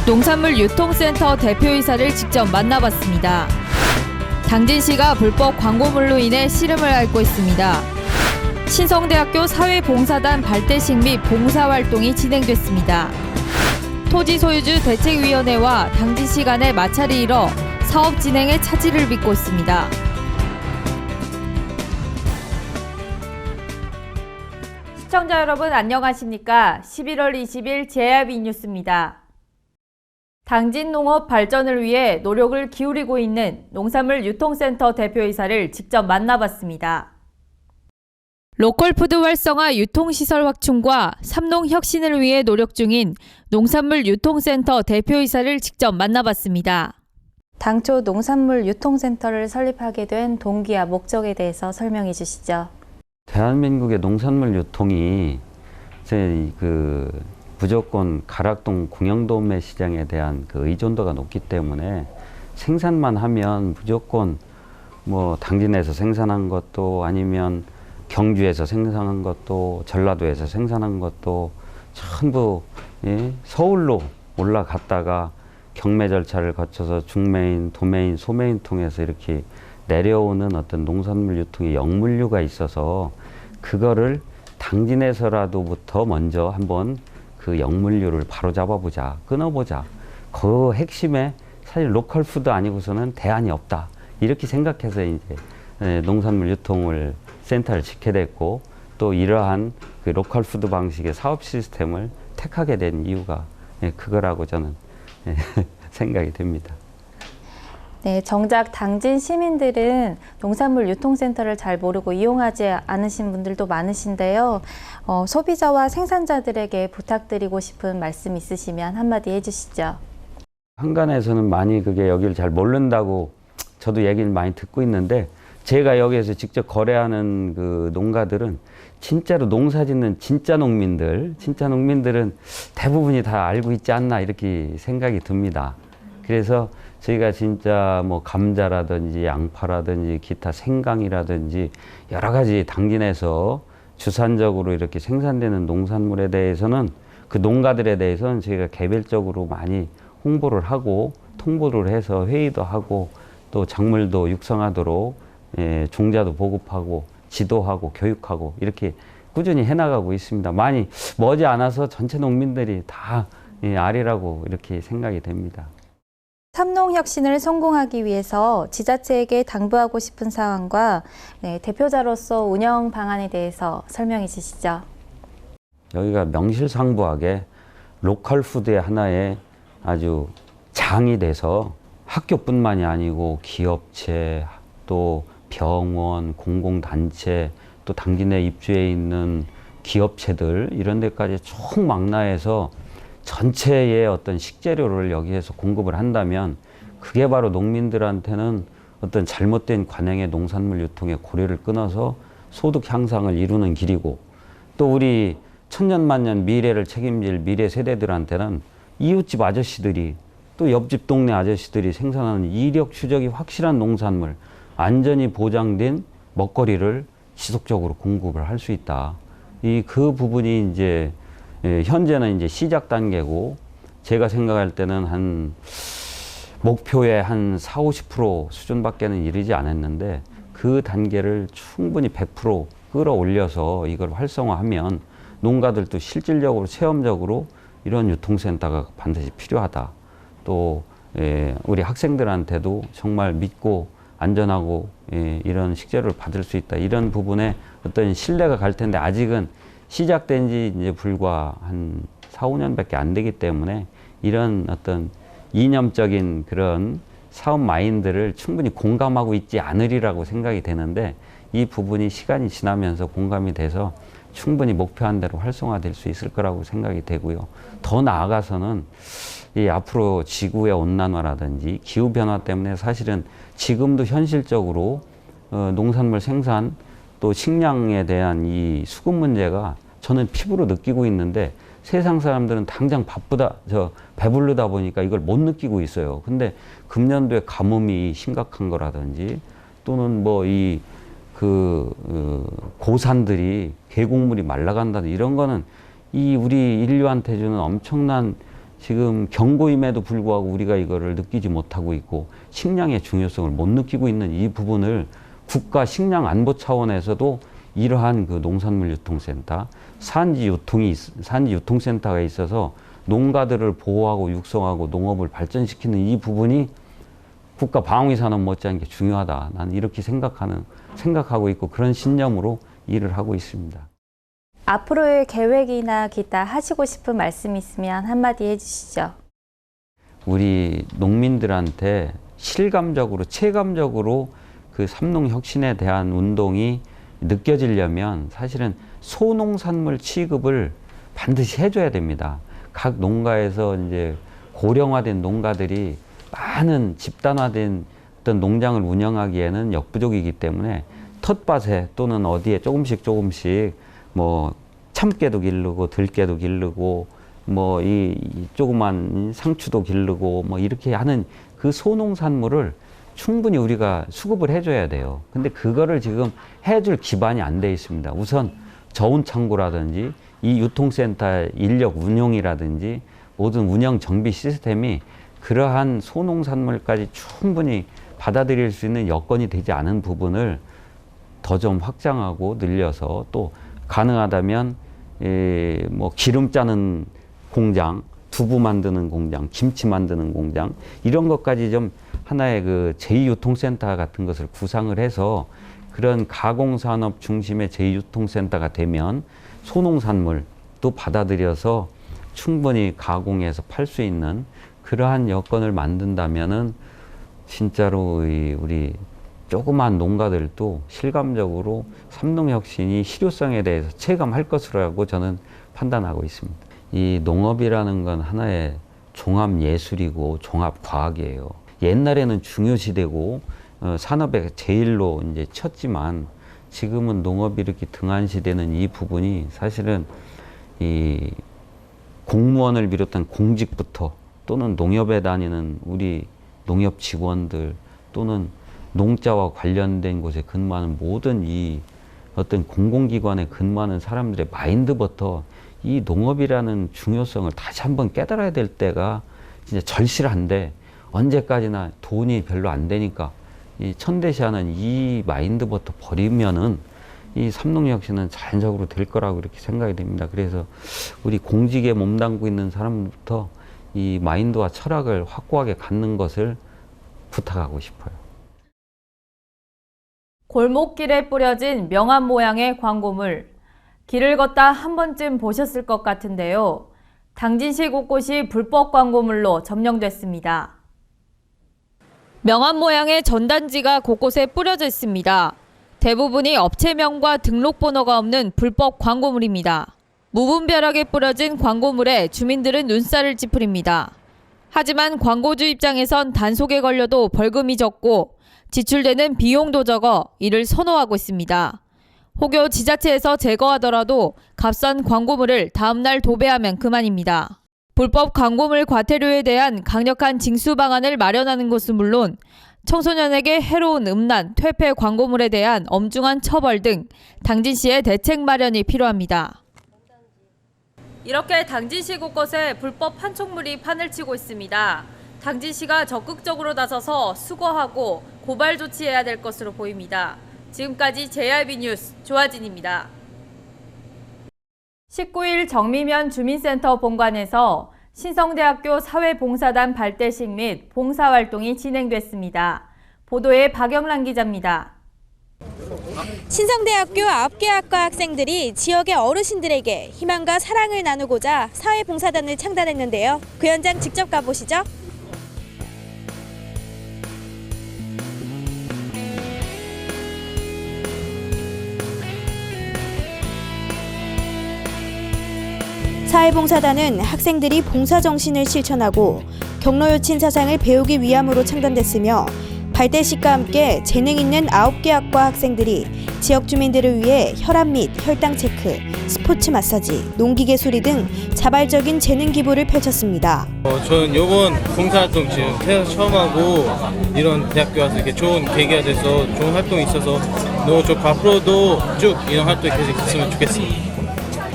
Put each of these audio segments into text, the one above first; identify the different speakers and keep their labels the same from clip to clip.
Speaker 1: 농산물 유통센터 대표이사를 직접 만나봤습니다. 당진시가 불법 광고물로 인해 씨름을 앓고 있습니다. 신성대학교 사회봉사단 발대식 및 봉사활동이 진행됐습니다. 토지소유주 대책위원회와 당진시 간의 마찰이 일어 사업 진행에 차질을 빚고 있습니다. 시청자 여러분 안녕하십니까? 11월 20일 JRB 뉴스입니다. 당진 농업 발전을 위해 노력을 기울이고 있는 농산물 유통센터 대표이사를 직접 만나봤습니다. 로컬푸드 활성화 유통시설 확충과 삼농 혁신을 위해 노력 중인 농산물 유통센터 대표이사를 직접 만나봤습니다.
Speaker 2: 당초 농산물 유통센터를 설립하게 된 동기와 목적에 대해서 설명해 주시죠.
Speaker 3: 대한민국의 농산물 유통이 무조건 가락동 공영도매 시장에 대한 의존도가 높기 때문에 생산만 하면 무조건 뭐 당진에서 생산한 것도 아니면 경주에서 생산한 것도 전라도에서 생산한 것도 전부 서울로 올라갔다가 경매 절차를 거쳐서 중매인, 도매인, 소매인 통해서 이렇게 내려오는 어떤 농산물 유통의 역물류가 있어서 그거를 당진에서라도부터 먼저 한번 그 역물류를 바로 잡아보자, 끊어보자. 그 핵심에 사실 로컬 푸드 아니고서는 대안이 없다. 이렇게 생각해서 이제 농산물 유통을 센터를 짓게 됐고 또 이러한 그 로컬 푸드 방식의 사업 시스템을 택하게 된 이유가 그거라고 저는 생각이 됩니다.
Speaker 2: 네, 정작 당진 시민들은 농산물 유통센터를 잘 모르고 이용하지 않으신 분들도 많으신데요. 소비자와 생산자들에게 부탁드리고 싶은 말씀 있으시면 한마디 해주시죠.
Speaker 3: 한간에서는 많이 그게 여기를 잘 모른다고 저도 얘기를 많이 듣고 있는데 제가 여기에서 직접 거래하는 그 농가들은 진짜로 농사 짓는 진짜 농민들은 대부분이 다 알고 있지 않나 이렇게 생각이 듭니다. 그래서 저희가 진짜 뭐 감자라든지 양파라든지 기타 생강이라든지 여러 가지 당진에서 주산적으로 이렇게 생산되는 농산물에 대해서는 그 농가들에 대해서는 저희가 개별적으로 많이 홍보를 하고 통보를 해서 회의도 하고 또 작물도 육성하도록 종자도 보급하고 지도하고 교육하고 이렇게 꾸준히 해나가고 있습니다. 많이 머지않아서 전체 농민들이 다 아리라고 이렇게 생각이 됩니다.
Speaker 2: 삼농 혁신을 성공하기 위해서 지자체에게 당부하고 싶은 사항과 대표자로서 운영 방안에 대해서 설명해 주시죠.
Speaker 3: 여기가 명실상부하게 로컬 푸드의 하나의 아주 장이 돼서 학교뿐만이 아니고 기업체 또 병원, 공공단체 또 당진에 입주해 있는 기업체들 이런 데까지 총망라해서 전체의 어떤 식재료를 여기에서 공급을 한다면 그게 바로 농민들한테는 어떤 잘못된 관행의 농산물 유통의 고리를 끊어서 소득 향상을 이루는 길이고 또 우리 천년만년 미래를 책임질 미래 세대들한테는 이웃집 아저씨들이 또 옆집 동네 아저씨들이 생산하는 이력 추적이 확실한 농산물 안전이 보장된 먹거리를 지속적으로 공급을 할 수 있다. 그 부분이 이제 현재는 이제 시작 단계고 제가 생각할 때는 한 목표의 한 40~50% 수준밖에는 이르지 않았는데 그 단계를 충분히 100% 끌어올려서 이걸 활성화하면 농가들도 실질적으로 체험적으로 이런 유통센터가 반드시 필요하다. 또 우리 학생들한테도 정말 믿고 안전하고 이런 식재료를 받을 수 있다. 이런 부분에 어떤 신뢰가 갈 텐데 아직은 시작된 지 이제 불과 한 4~5년밖에 안 되기 때문에 이런 어떤 이념적인 그런 사업 마인드를 충분히 공감하고 있지 않으리라고 생각이 되는데 이 부분이 시간이 지나면서 공감이 돼서 충분히 목표한 대로 활성화될 수 있을 거라고 생각이 되고요. 더 나아가서는 이 앞으로 지구의 온난화라든지 기후변화 때문에 사실은 지금도 현실적으로 농산물 생산 또 식량에 대한 이 수급 문제가 저는 피부로 느끼고 있는데 세상 사람들은 당장 배부르다 보니까 이걸 못 느끼고 있어요. 근데 금년도에 가뭄이 심각한 거라든지 또는 뭐 고산들이 계곡물이 말라간다든 이런 거는 이 우리 인류한테 주는 엄청난 지금 경고임에도 불구하고 우리가 이거를 느끼지 못하고 있고 식량의 중요성을 못 느끼고 있는 이 부분을 국가 식량 안보 차원에서도 이러한 그 농산물 유통센터, 산지 유통센터가 있어서 농가들을 보호하고 육성하고 농업을 발전시키는 이 부분이 국가 방위 산업 못지않게 중요하다. 나는 이렇게 생각하고 있고 그런 신념으로 일을 하고 있습니다.
Speaker 2: 앞으로의 계획이나 기타 하시고 싶은 말씀 있으면 한마디 해주시죠.
Speaker 3: 우리 농민들한테 실감적으로, 체감적으로 그 삼농혁신에 대한 운동이 느껴지려면 사실은 소농산물 취급을 반드시 해줘야 됩니다. 각 농가에서 이제 고령화된 농가들이 많은 집단화된 어떤 농장을 운영하기에는 역부족이기 때문에 텃밭에 또는 어디에 조금씩 뭐 참깨도 기르고 들깨도 기르고 뭐 이 조그만 상추도 기르고 뭐 이렇게 하는 그 소농산물을 충분히 우리가 수급을 해줘야 돼요. 근데 그거를 지금 해줄 기반이 안 돼 있습니다. 우선 저온 창고라든지 이 유통센터 인력 운용이라든지 모든 운영 정비 시스템이 그러한 소농산물까지 충분히 받아들일 수 있는 여건이 되지 않은 부분을 더 좀 확장하고 늘려서 또 가능하다면 뭐 기름 짜는 공장, 두부 만드는 공장, 김치 만드는 공장 이런 것까지 좀 하나의 그 제2유통센터 같은 것을 구상을 해서 그런 가공산업 중심의 제2유통센터가 되면 소농산물도 받아들여서 충분히 가공해서 팔 수 있는 그러한 여건을 만든다면은 진짜로 우리 조그만 농가들도 실감적으로 삼농혁신이 실효성에 대해서 체감할 것이라고 저는 판단하고 있습니다. 이 농업이라는 건 하나의 종합예술이고 종합과학이에요. 옛날에는 중요시되고 산업의 제일로 이제 쳤지만 지금은 농업이 이렇게 등한시되는 이 부분이 사실은 이 공무원을 비롯한 공직부터 또는 농협에 다니는 우리 농협 직원들 또는 농자와 관련된 곳에 근무하는 모든 이 어떤 공공기관에 근무하는 사람들의 마인드부터 이 농업이라는 중요성을 다시 한번 깨달아야 될 때가 진짜 절실한데 언제까지나 돈이 별로 안 되니까 이 천대시하는 이 마인드부터 버리면은 이 삼농혁신은 자연적으로 될 거라고 이렇게 생각이 됩니다. 그래서 우리 공직에 몸담고 있는 사람부터 이 마인드와 철학을 확고하게 갖는 것을 부탁하고 싶어요.
Speaker 1: 골목길에 뿌려진 명함 모양의 광고물. 길을 걷다 한 번쯤 보셨을 것 같은데요. 당진시 곳곳이 불법 광고물로 점령됐습니다. 명함 모양의 전단지가 곳곳에 뿌려져 있습니다. 대부분이 업체명과 등록번호가 없는 불법 광고물입니다. 무분별하게 뿌려진 광고물에 주민들은 눈살을 찌푸립니다. 하지만 광고주 입장에선 단속에 걸려도 벌금이 적고 지출되는 비용도 적어 이를 선호하고 있습니다. 혹여 지자체에서 제거하더라도 값싼 광고물을 다음날 도배하면 그만입니다. 불법 광고물 과태료에 대한 강력한 징수 방안을 마련하는 것은 물론 청소년에게 해로운 음란, 퇴폐 광고물에 대한 엄중한 처벌 등 당진시의 대책 마련이 필요합니다. 이렇게 당진시 곳곳에 불법 판촉물이 판을 치고 있습니다. 당진시가 적극적으로 나서서 수거하고 고발 조치해야 될 것으로 보입니다. 지금까지 JRB 뉴스 조아진입니다. 19일 정미면 주민센터 본관에서 신성대학교 사회봉사단 발대식 및 봉사활동이 진행됐습니다. 보도에 박영란 기자입니다.
Speaker 4: 신성대학교 9개 학과 학생들이 지역의 어르신들에게 희망과 사랑을 나누고자 사회봉사단을 창단했는데요. 그 현장 직접 가보시죠. 사회봉사단은 학생들이 봉사정신을 실천하고 경로요친 사상을 배우기 위함으로 창단됐으며 발대식과 함께 재능 있는 9개 학과 학생들이 지역 주민들을 위해 혈압 및 혈당 체크, 스포츠 마사지, 농기계 수리 등 자발적인 재능 기부를 펼쳤습니다.
Speaker 5: 저는 이번 봉사활동 지금 태어나서 처음 하고 이런 대학교 와서 이렇게 좋은 계기가 돼서 좋은 활동이 있어서 너무 좋고 앞으로도 쭉 이런 활동이 계속 있으면 좋겠습니다.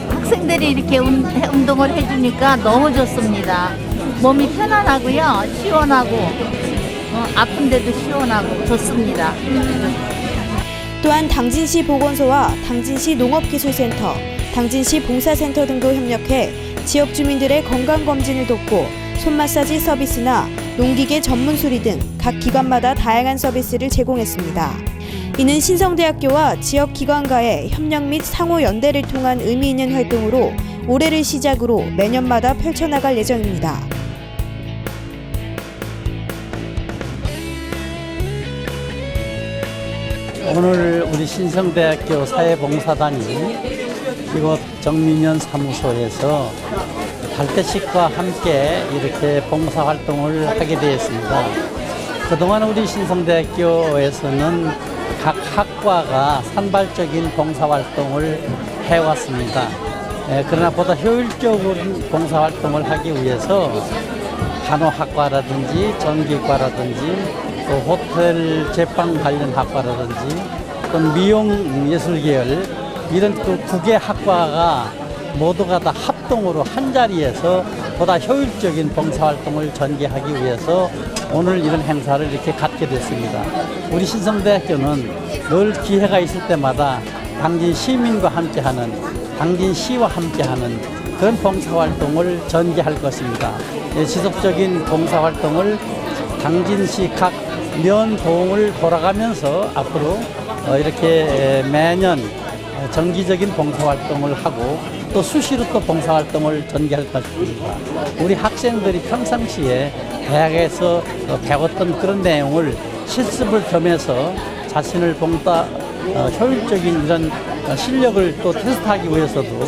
Speaker 6: 학생들이 이렇게 운동을 해주니까 너무 좋습니다. 몸이 편안하고요. 시원하고 아픈데도 시원하고 좋습니다.
Speaker 4: 또한 당진시 보건소와 당진시 농업기술센터, 당진시 봉사센터 등도 협력해 지역 주민들의 건강검진을 돕고 손마사지 서비스나 농기계 전문 수리 등 각 기관마다 다양한 서비스를 제공했습니다. 이는 신성대학교와 지역 기관과의 협력 및 상호 연대를 통한 의미 있는 활동으로 올해를 시작으로 매년마다 펼쳐나갈 예정입니다.
Speaker 7: 오늘 우리 신성대학교 사회봉사단이 이곳 정민현 사무소에서 발대식과 함께 이렇게 봉사활동을 하게 되었습니다. 그동안 우리 신성대학교에서는 각 학과가 산발적인 봉사활동을 해왔습니다. 그러나 보다 효율적인 봉사활동을 하기 위해서 간호학과라든지 전기과라든지 또 호텔 제빵 관련 학과라든지 또 미용 예술 계열 이런 그 9개 학과가 모두가 다 합동으로 한 자리에서 보다 효율적인 봉사활동을 전개하기 위해서 오늘 이런 행사를 이렇게 갖게 됐습니다. 우리 신성대학교는 늘 기회가 있을 때마다 당진 시민과 함께하는, 당진시와 함께하는 그런 봉사활동을 전개할 것입니다. 지속적인 봉사활동을 당진시 각 면동을 돌아가면서 앞으로 이렇게 매년 정기적인 봉사활동을 하고 또 수시로 또 봉사활동을 전개할 것입니다. 우리 학생들이 평상시에 대학에서 배웠던 그런 내용을 실습을 겸해서 자신을 보다 효율적인 이런 실력을 또 테스트하기 위해서도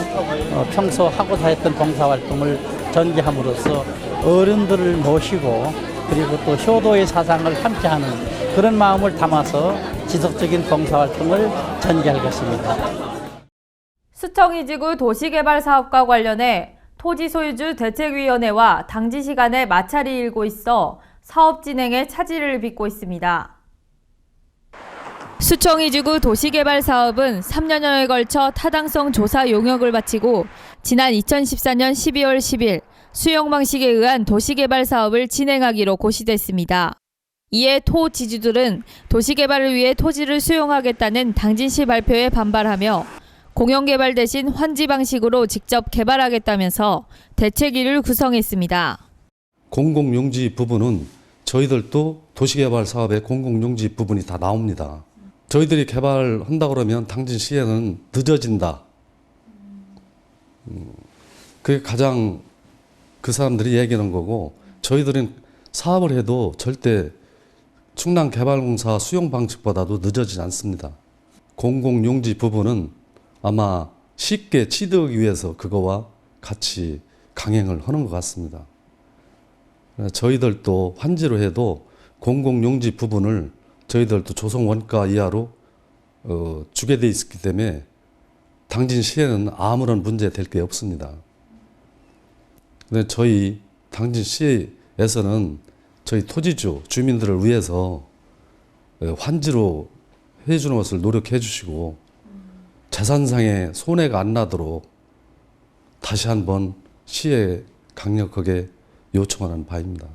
Speaker 7: 평소 하고자 했던 봉사활동을 전개함으로써 어른들을 모시고 그리고 또 효도의 사상을 함께하는 그런 마음을 담아서 지속적인 봉사활동을 전개할 것입니다.
Speaker 1: 수청이지구 도시개발사업과 관련해 토지소유주 대책위원회와 당진시 간에 마찰이 일고 있어 사업 진행에 차질을 빚고 있습니다. 수청이지구 도시개발사업은 3년여에 걸쳐 타당성 조사 용역을 마치고 지난 2014년 12월 10일 수용 방식에 의한 도시개발 사업을 진행하기로 고시됐습니다. 이에 토 지주들은 도시개발을 위해 토지를 수용하겠다는 당진시 발표에 반발하며 공영개발 대신 환지 방식으로 직접 개발하겠다면서 대책위를 구성했습니다.
Speaker 8: 공공용지 부분은 저희들도 도시개발 사업의 공공용지 부분이 다 나옵니다. 저희들이 개발한다 그러면 당진시에는 늦어진다. 그게 가장 그 사람들이 얘기하는 거고 저희들은 사업을 해도 절대 충남개발공사 수용 방식보다도 늦어지지 않습니다. 공공용지 부분은 아마 쉽게 취득하기 위해서 그거와 같이 강행을 하는 것 같습니다. 저희들도 환지로 해도 공공용지 부분을 저희들도 조성원가 이하로 주게 돼 있기 때문에 당진시에는 아무런 문제 될 게 없습니다. 근데 저희 당진시에서는 저희 토지주 주민들을 위해서 환지로 해주는 것을 노력해 주시고 재산상의 손해가 안 나도록 다시 한번 시에 강력하게 요청하는 바입니다.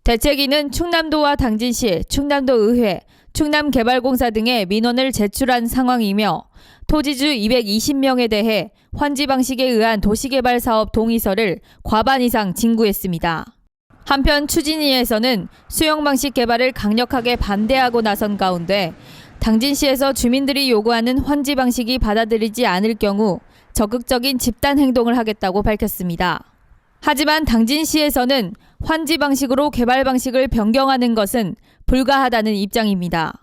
Speaker 1: 대책위는 충남도와 당진시, 충남도의회, 충남개발공사 등의 민원을 제출한 상황이며 토지주 220명에 대해 환지 방식에 의한 도시개발 사업 동의서를 과반 이상 진구했습니다. 한편 추진위에서는 수용 방식 개발을 강력하게 반대하고 나선 가운데 당진시에서 주민들이 요구하는 환지 방식이 받아들이지 않을 경우 적극적인 집단 행동을 하겠다고 밝혔습니다. 하지만 당진시에서는 환지 방식으로 개발 방식을 변경하는 것은 불가하다는 입장입니다.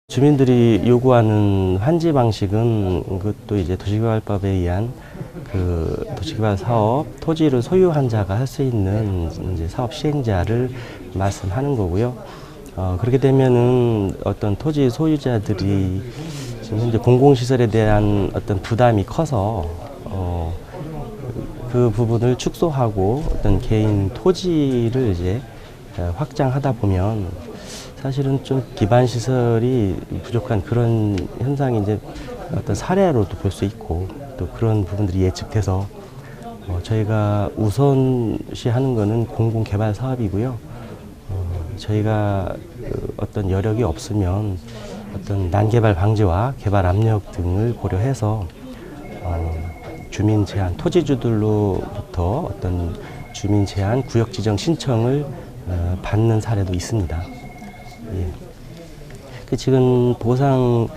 Speaker 9: 주민들이 요구하는 환지 방식은 그것도 이제 도시개발법에 의한 그 도시개발 사업 토지를 소유한 자가 할 수 있는 이제 사업 시행자를 말씀하는 거고요. 그렇게 되면은 어떤 토지 소유자들이 지금 현재 공공시설에 대한 어떤 부담이 커서 그 부분을 축소하고 어떤 개인 토지를 이제 확장하다 보면 사실은 좀 기반 시설이 부족한 그런 현상이 이제 어떤 사례로도 볼 수 있고 또 그런 부분들이 예측돼서 저희가 우선시하는 것은 공공개발 사업이고요. 저희가 어떤 여력이 없으면 어떤 난개발 방지와 개발 압력 등을 고려해서 주민 제한, 토지주들로부터 어떤 주민 제한 구역 지정 신청을 받는 사례도 있습니다. 예. 지금 보상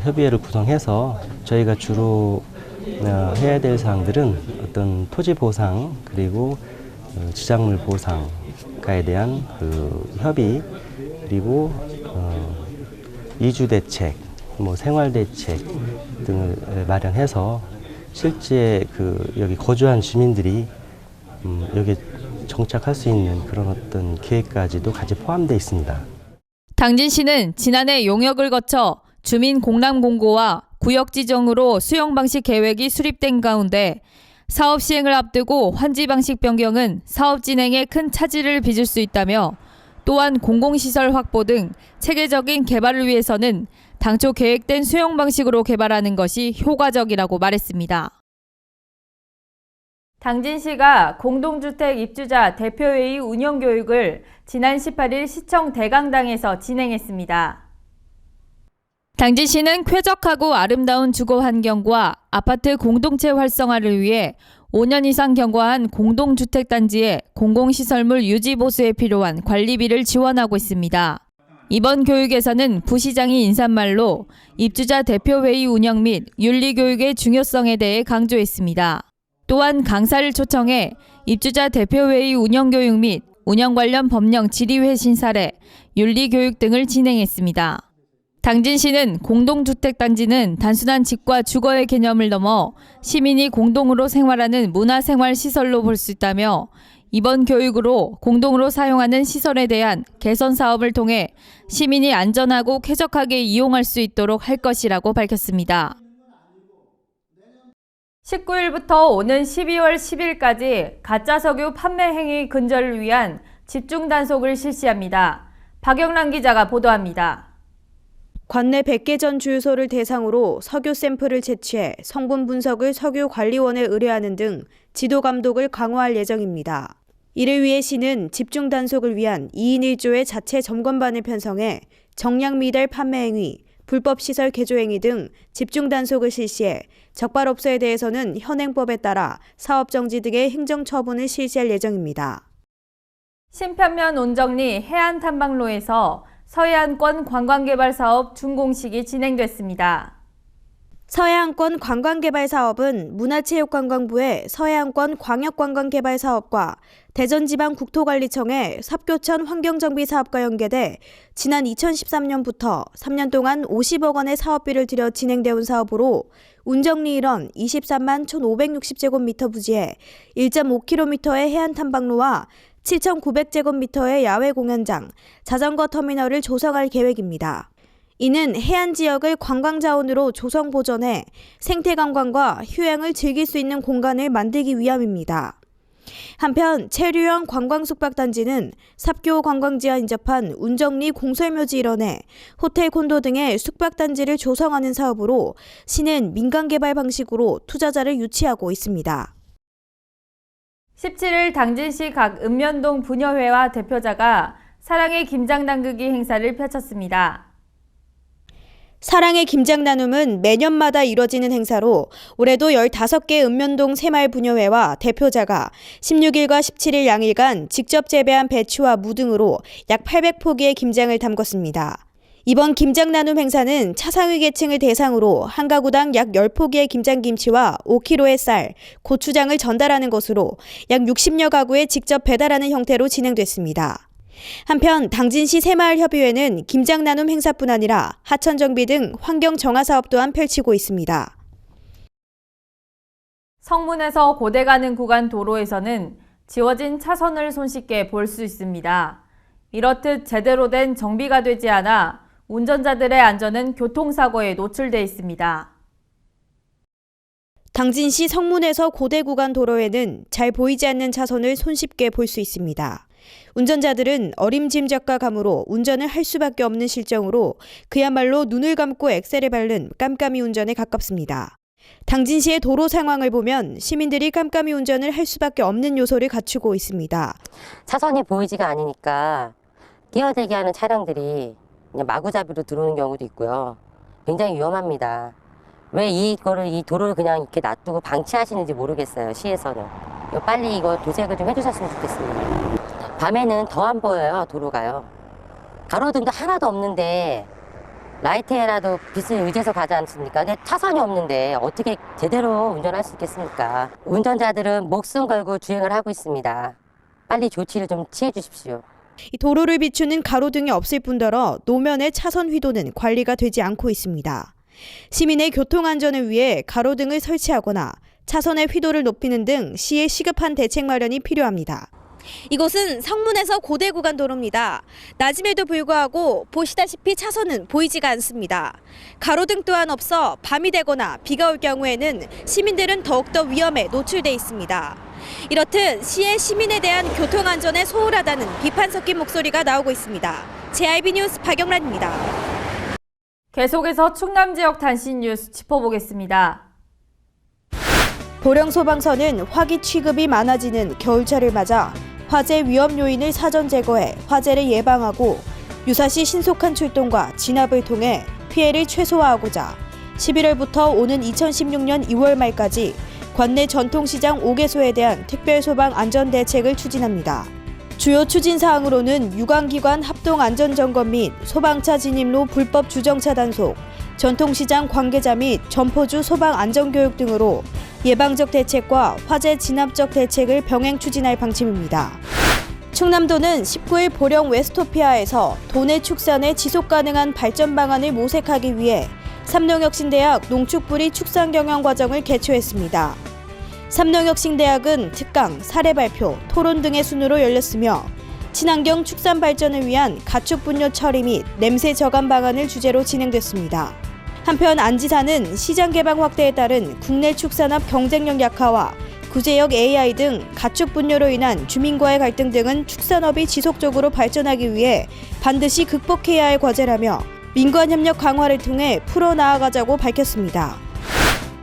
Speaker 9: 협의회를 구성해서 저희가 주로 해야 될 사항들은 어떤 토지 보상 그리고 지작물 보상가에 대한 그 협의 그리고 이주 대책, 뭐 생활 대책 등을 마련해서 실제 그 여기 거주한 주민들이 여기 정착할 수 있는 그런 어떤 계획까지도 같이 포함되어 있습니다.
Speaker 1: 당진시는 지난해 용역을 거쳐 주민 공람 공고와 구역 지정으로 수용 방식 계획이 수립된 가운데 사업 시행을 앞두고 환지 방식 변경은 사업 진행에 큰 차질을 빚을 수 있다며 또한 공공시설 확보 등 체계적인 개발을 위해서는 당초 계획된 수용 방식으로 개발하는 것이 효과적이라고 말했습니다. 당진시가 공동주택 입주자 대표회의 운영 교육을 지난 18일 시청 대강당에서 진행했습니다. 당진시는 쾌적하고 아름다운 주거 환경과 아파트 공동체 활성화를 위해 5년 이상 경과한 공동주택단지의 공공시설물 유지 보수에 필요한 관리비를 지원하고 있습니다. 이번 교육에서는 부시장이 인사말로 입주자 대표회의 운영 및 윤리교육의 중요성에 대해 강조했습니다. 또한 강사를 초청해 입주자 대표회의 운영교육 및 운영 관련 법령 질의회 신사례, 윤리교육 등을 진행했습니다. 당진시는 공동주택단지는 단순한 집과 주거의 개념을 넘어 시민이 공동으로 생활하는 문화생활시설로 볼 수 있다며 이번 교육으로 공동으로 사용하는 시설에 대한 개선 사업을 통해 시민이 안전하고 쾌적하게 이용할 수 있도록 할 것이라고 밝혔습니다. 19일부터 오는 12월 10일까지 가짜석유 판매 행위 근절을 위한 집중 단속을 실시합니다. 박영란 기자가 보도합니다.
Speaker 4: 관내 100개 전 주유소를 대상으로 석유 샘플을 채취해 성분 분석을 석유관리원에 의뢰하는 등 지도 감독을 강화할 예정입니다. 이를 위해 시는 집중 단속을 위한 2인 1조의 자체 점검반을 편성해 정량 미달 판매 행위, 불법 시설 개조 행위 등 집중 단속을 실시해 적발업소에 대해서는 현행법에 따라 사업 정지 등의 행정 처분을 실시할 예정입니다.
Speaker 1: 신편면 온정리 해안탐방로에서 서해안권 관광개발 사업 준공식이 진행됐습니다.
Speaker 4: 서해안권 관광개발 사업은 문화체육관광부의 서해안권 광역관광개발 사업과 대전지방국토관리청의 삽교천 환경정비사업과 연계돼 지난 2013년부터 3년 동안 50억 원의 사업비를 들여 진행되어 온 사업으로 운정리 일원 23만 1,560제곱미터 부지에 1.5km의 해안탐방로와 7,900제곱미터의 야외 공연장, 자전거 터미널을 조성할 계획입니다. 이는 해안 지역을 관광자원으로 조성 보존해 생태관광과 휴양을 즐길 수 있는 공간을 만들기 위함입니다. 한편 체류형 관광숙박단지는 삽교 관광지와 인접한 운정리 공설묘지 일원에 호텔 콘도 등의 숙박단지를 조성하는 사업으로 시는 민간개발 방식으로 투자자를 유치하고 있습니다.
Speaker 1: 17일 당진시 각 읍면동 부녀회와 대표자가 사랑의 김장 담그기 행사를 펼쳤습니다.
Speaker 4: 사랑의 김장 나눔은 매년마다 이뤄지는 행사로 올해도 15개 읍면동 새마을 부녀회와 대표자가 16일과 17일 양일간 직접 재배한 배추와 무 등으로 약 800포기의 김장을 담궜습니다. 이번 김장 나눔 행사는 차상위 계층을 대상으로 한 가구당 약 10포기의 김장김치와 5kg의 쌀, 고추장을 전달하는 것으로 약 60여 가구에 직접 배달하는 형태로 진행됐습니다. 한편 당진시 새마을협의회는 김장 나눔 행사뿐 아니라 하천 정비 등 환경 정화 사업 또한 펼치고 있습니다.
Speaker 1: 성문에서 고대 가는 구간 도로에서는 지워진 차선을 손쉽게 볼 수 있습니다. 이렇듯 제대로 된 정비가 되지 않아 운전자들의 안전은 교통사고에 노출돼 있습니다.
Speaker 4: 당진시 성문에서 고대 구간 도로에는 잘 보이지 않는 차선을 손쉽게 볼 수 있습니다. 운전자들은 어림짐작과 감으로 운전을 할 수밖에 없는 실정으로 그야말로 눈을 감고 엑셀을 밟는 깜깜이 운전에 가깝습니다. 당진시의 도로 상황을 보면 시민들이 깜깜이 운전을 할 수밖에 없는 요소를 갖추고 있습니다.
Speaker 10: 차선이 보이지가 않으니까 끼어들게 하는 차량들이 그냥 마구잡이로 들어오는 경우도 있고요. 굉장히 위험합니다. 왜 이 도로를 그냥 이렇게 놔두고 방치하시는지 모르겠어요, 시에서는. 빨리 이거 도색을 좀 해주셨으면 좋겠습니다. 밤에는 더 안 보여요, 도로가요. 가로등도 하나도 없는데 라이트에라도 빛을 의지해서 가지 않습니까? 근데 차선이 없는데 어떻게 제대로 운전할 수 있겠습니까? 운전자들은 목숨 걸고 주행을 하고 있습니다. 빨리 조치를 좀 취해 주십시오.
Speaker 4: 이 도로를 비추는 가로등이 없을 뿐더러 노면의 차선 휘도는 관리가 되지 않고 있습니다. 시민의 교통안전을 위해 가로등을 설치하거나 차선의 휘도를 높이는 등 시의 시급한 대책 마련이 필요합니다. 이곳은 성문에서 고대 구간 도로입니다. 낮임에도 불구하고 보시다시피 차선은 보이지가 않습니다. 가로등 또한 없어 밤이 되거나 비가 올 경우에는 시민들은 더욱더 위험에 노출돼 있습니다. 이렇듯 시의 시민에 대한 교통안전에 소홀하다는 비판 섞인 목소리가 나오고 있습니다. JIB 뉴스 박영란입니다.
Speaker 1: 계속해서 충남 지역 단신 뉴스 짚어보겠습니다.
Speaker 4: 보령소방서는 화기 취급이 많아지는 겨울철을 맞아 화재 위험 요인을 사전 제거해 화재를 예방하고 유사시 신속한 출동과 진압을 통해 피해를 최소화하고자 11월부터 오는 2016년 2월 말까지 관내 전통시장 5개소에 대한 특별소방 안전대책을 추진합니다. 주요 추진사항으로는 유관기관 합동안전점검 및 소방차 진입로 불법 주정차 단속, 전통시장 관계자 및 점포주 소방 안전교육 등으로 예방적 대책과 화재 진압적 대책을 병행 추진할 방침입니다. 충남도는 19일 보령 웨스토피아에서 도내 축산의 지속가능한 발전 방안을 모색하기 위해 삼농혁신대학 농축뿌리 축산 경영 과정을 개최했습니다. 삼농혁신대학은 특강, 사례 발표, 토론 등의 순으로 열렸으며 친환경 축산 발전을 위한 가축 분뇨 처리 및 냄새 저감 방안을 주제로 진행됐습니다. 한편 안 지사는 시장 개방 확대에 따른 국내 축산업 경쟁력 약화와 구제역 AI 등 가축 분뇨로 인한 주민과의 갈등 등은 축산업이 지속적으로 발전하기 위해 반드시 극복해야 할 과제라며 민관 협력 강화를 통해 풀어나가자고 밝혔습니다.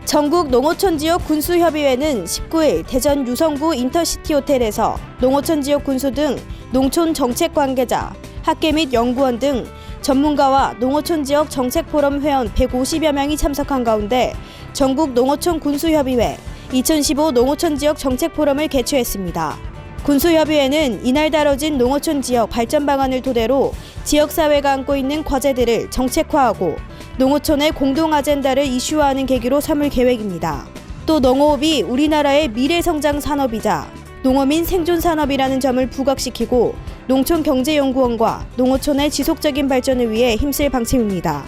Speaker 4: 전국 농어촌 지역 군수협의회는 19일 대전 유성구 인터시티 호텔에서 농어촌 지역 군수 등 농촌 정책 관계자, 학계 및 연구원 등 전문가와 농어촌 지역 정책 포럼 회원 150여 명이 참석한 가운데 전국 농어촌 군수협의회 2015 농어촌 지역 정책 포럼을 개최했습니다. 군수협의회는 이날 다뤄진 농어촌 지역 발전 방안을 토대로 지역사회가 안고 있는 과제들을 정책화하고 농어촌의 공동 아젠다를 이슈화하는 계기로 삼을 계획입니다. 또 농어업이 우리나라의 미래성장 산업이자 농어민 생존 산업이라는 점을 부각시키고 농촌경제연구원과 농어촌의 지속적인 발전을 위해 힘쓸 방침입니다.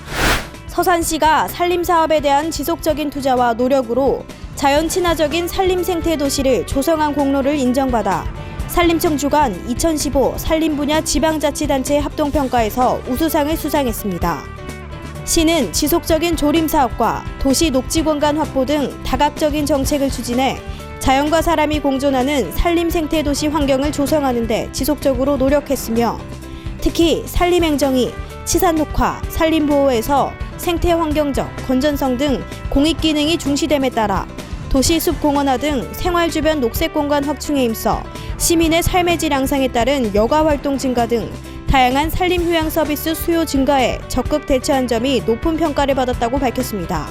Speaker 4: 서산시가 산림사업에 대한 지속적인 투자와 노력으로 자연 친화적인 산림 생태 도시를 조성한 공로를 인정받아 산림청 주관 2015 산림 분야 지방자치단체 합동평가에서 우수상을 수상했습니다. 시는 지속적인 조림 사업과 도시 녹지 공간 확보 등 다각적인 정책을 추진해 자연과 사람이 공존하는 산림 생태 도시 환경을 조성하는 데 지속적으로 노력했으며 특히 산림행정이 치산 녹화, 산림 보호에서 생태 환경적, 건전성 등 공익 기능이 중시됨에 따라 도시 숲 공원화 등 생활 주변 녹색 공간 확충에 힘써 시민의 삶의 질 향상에 따른 여가 활동 증가 등 다양한 산림 휴양 서비스 수요 증가에 적극 대처한 점이 높은 평가를 받았다고 밝혔습니다.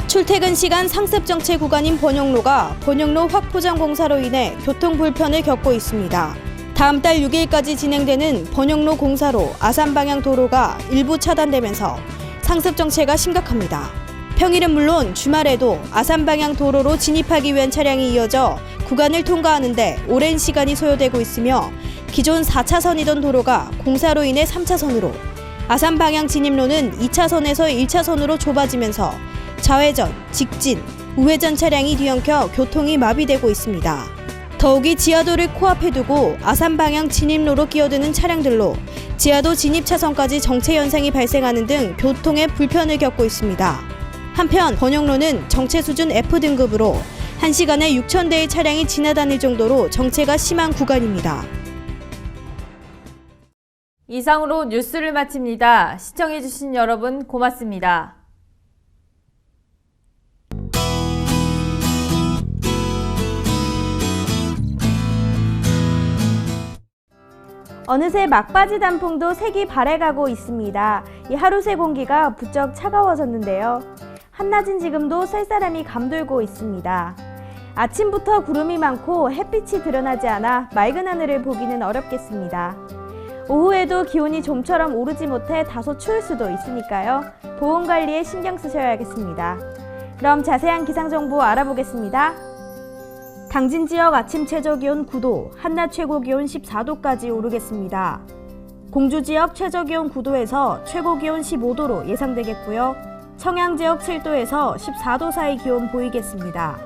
Speaker 4: 출퇴근 시간 상습 정체 구간인 번영로가 번영로 확포장 공사로 인해 교통 불편을 겪고 있습니다. 다음 달 6일까지 진행되는 번영로 공사로 아산 방향 도로가 일부 차단되면서 상습 정체가 심각합니다. 평일은 물론 주말에도 아산 방향 도로로 진입하기 위한 차량이 이어져 구간을 통과하는데 오랜 시간이 소요되고 있으며 기존 4차선이던 도로가 공사로 인해 3차선으로, 아산 방향 진입로는 2차선에서 1차선으로 좁아지면서 좌회전, 직진, 우회전 차량이 뒤엉켜 교통이 마비되고 있습니다. 더욱이 지하도를 코앞에 두고 아산 방향 진입로로 끼어드는 차량들로 지하도 진입 차선까지 정체 현상이 발생하는 등 교통에 불편을 겪고 있습니다. 한편 번영로는 정체 수준 F등급으로 1시간에 6,000대의 차량이 지나다닐 정도로 정체가 심한 구간입니다.
Speaker 1: 이상으로 뉴스를 마칩니다. 시청해주신 여러분 고맙습니다.
Speaker 4: 어느새 막바지 단풍도 색이 바래가고 있습니다. 이 하루 새 공기가 부쩍 차가워졌는데요. 한낮인 지금도 쌀쌀함이 감돌고 있습니다. 아침부터 구름이 많고 햇빛이 드러나지 않아 맑은 하늘을 보기는 어렵겠습니다. 오후에도 기온이 좀처럼 오르지 못해 다소 추울 수도 있으니까요. 보온 관리에 신경 쓰셔야겠습니다. 그럼 자세한 기상정보 알아보겠습니다. 당진 지역 아침 최저기온 9도, 한낮 최고기온 14도까지 오르겠습니다. 공주 지역 최저기온 9도에서 최고기온 15도로 예상되겠고요. 청양 지역 7도에서 14도 사이 기온 보이겠습니다.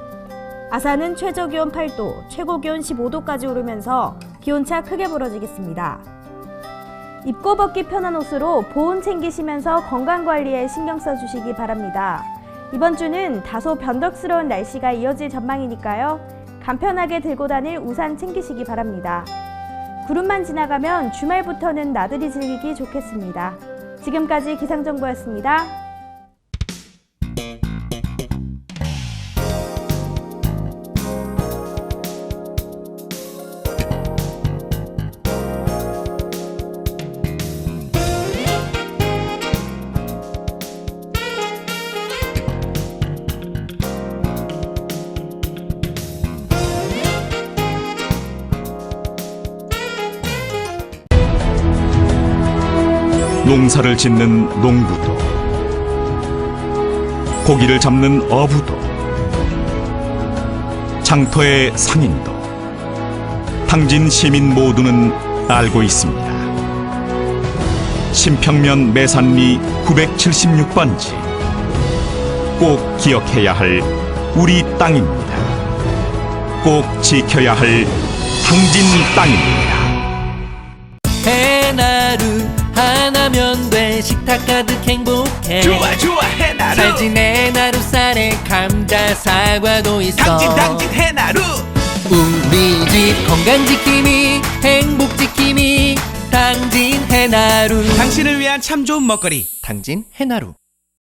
Speaker 4: 아산은 최저기온 8도, 최고기온 15도까지 오르면서 기온차 크게 벌어지겠습니다. 입고 벗기 편한 옷으로 보온 챙기시면서 건강관리에 신경 써주시기 바랍니다. 이번 주는 다소 변덕스러운 날씨가 이어질 전망이니까요. 간편하게 들고 다닐 우산 챙기시기 바랍니다. 구름만 지나가면 주말부터는 나들이 즐기기 좋겠습니다. 지금까지 기상정보였습니다.
Speaker 11: 농사를 짓는 농부도, 고기를 잡는 어부도, 장터의 상인도, 당진 시민 모두는 알고 있습니다. 신평면 매산리 976번지, 꼭 기억해야 할 우리 땅입니다. 꼭 지켜야 할 당진 땅입니다.
Speaker 12: 해나루 하나면 돼. 식탁 가득 행복해.
Speaker 13: 좋아 해나루.
Speaker 12: 살찐 해나루 쌀에 감자 사과도 있어.
Speaker 13: 당진 해나루.
Speaker 12: 우리 집 건강 지킴이 행복 지킴이 당진 해나루.
Speaker 13: 당신을 위한 참 좋은 먹거리 당진 해나루.